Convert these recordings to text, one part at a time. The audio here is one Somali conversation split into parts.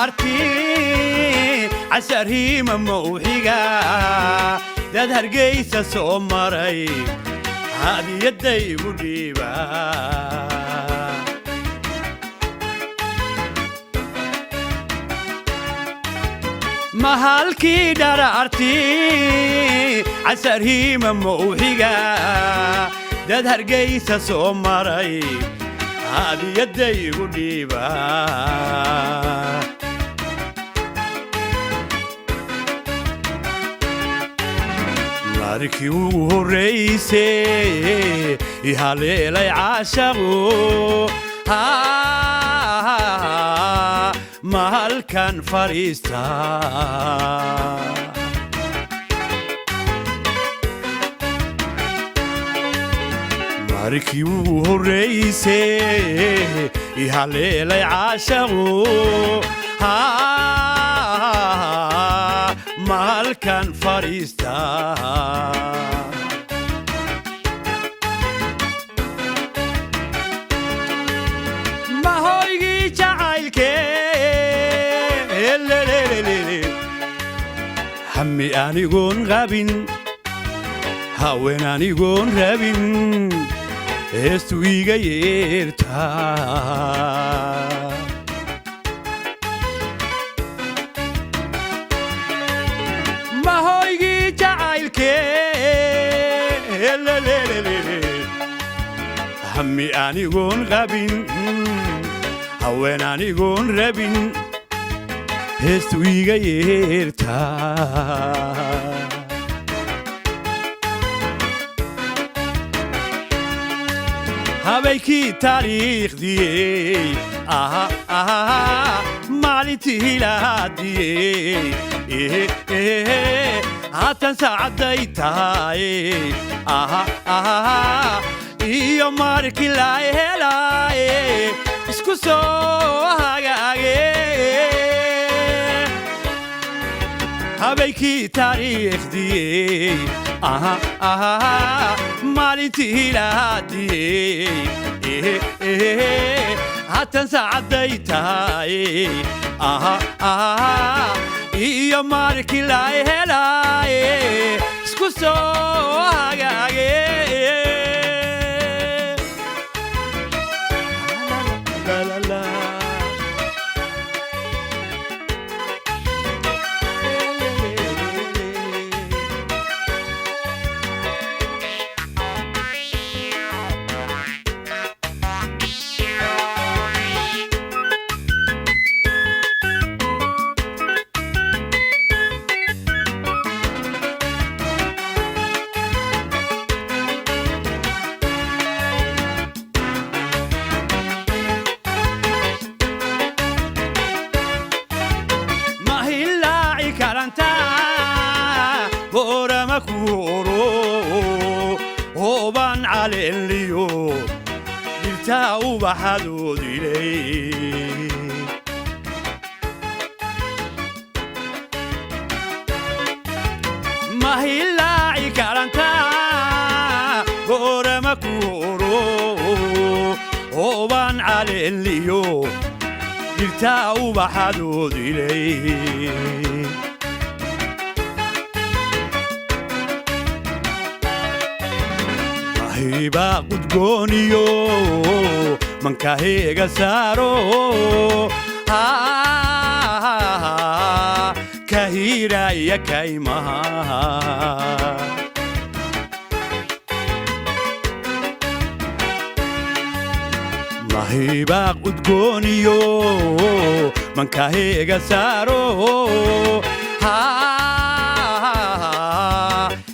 أرتي عسري مموحيقا داد هرقيسة سو مراي هذه يدي وديبا mahalkii dharartii casarhii mamowxiga dad hargeysa soo maray hadiyadday igu dhiiba markii ugu horreysay ihaleelay caashaqu mahalkan fariista markii ugu horreysay ihaleelay caashaqu mahalkan fariista mahoygii jacaylkee hammi anigoon qabin haween anigoon rabin heestu iga yeertaa mahoygii jacaylkee hammi anigoon qabin haween anigoon rabin heestu iga yeertaa habaykii taariikhdiyey maalintii lahaadiyey haatan saacadday tahay iyo markii la helaaye isku soo hagaage habaykii taariikhdiyey maalintii lahaadiyey haatan saacadday tahay iyo markii la helaaye isku soo hagaage هوبان على الليو يلتاو بحدود إلي ما هي اللاعي كارنتا غورة مكورو هوبان على الليو يلتاو بحدود إلي هيبا قدقونيو من كهيغا سارو كهيرا يا كايما هيبا قدقونيو من كهيغا سارو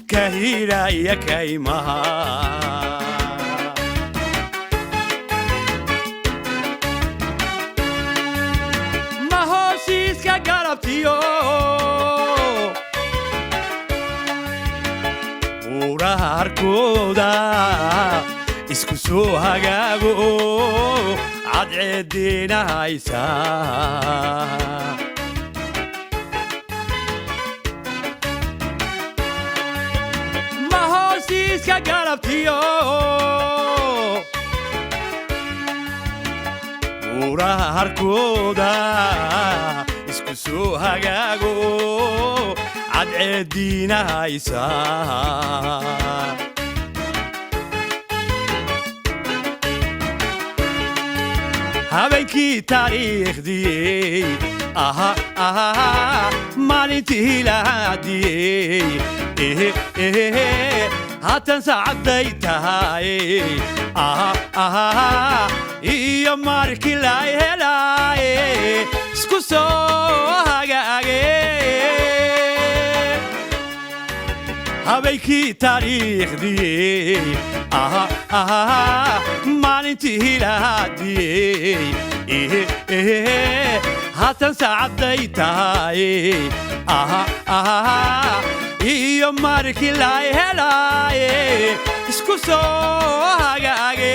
كهيرا يا كايما harkooda isku soo hagaago cadceediina haysa ma hoosiiska galabtiyo harkooda soo hagaago cadceediina haysa habeenkii taariikhdii aha maalintii lahaadii haatan saacadday tahay iyo markii la helay isku soo hagaage habeenkii taariikhdii maalintii lahaadii haatan saacadday tahay iyo markii la helay isku soo hagaage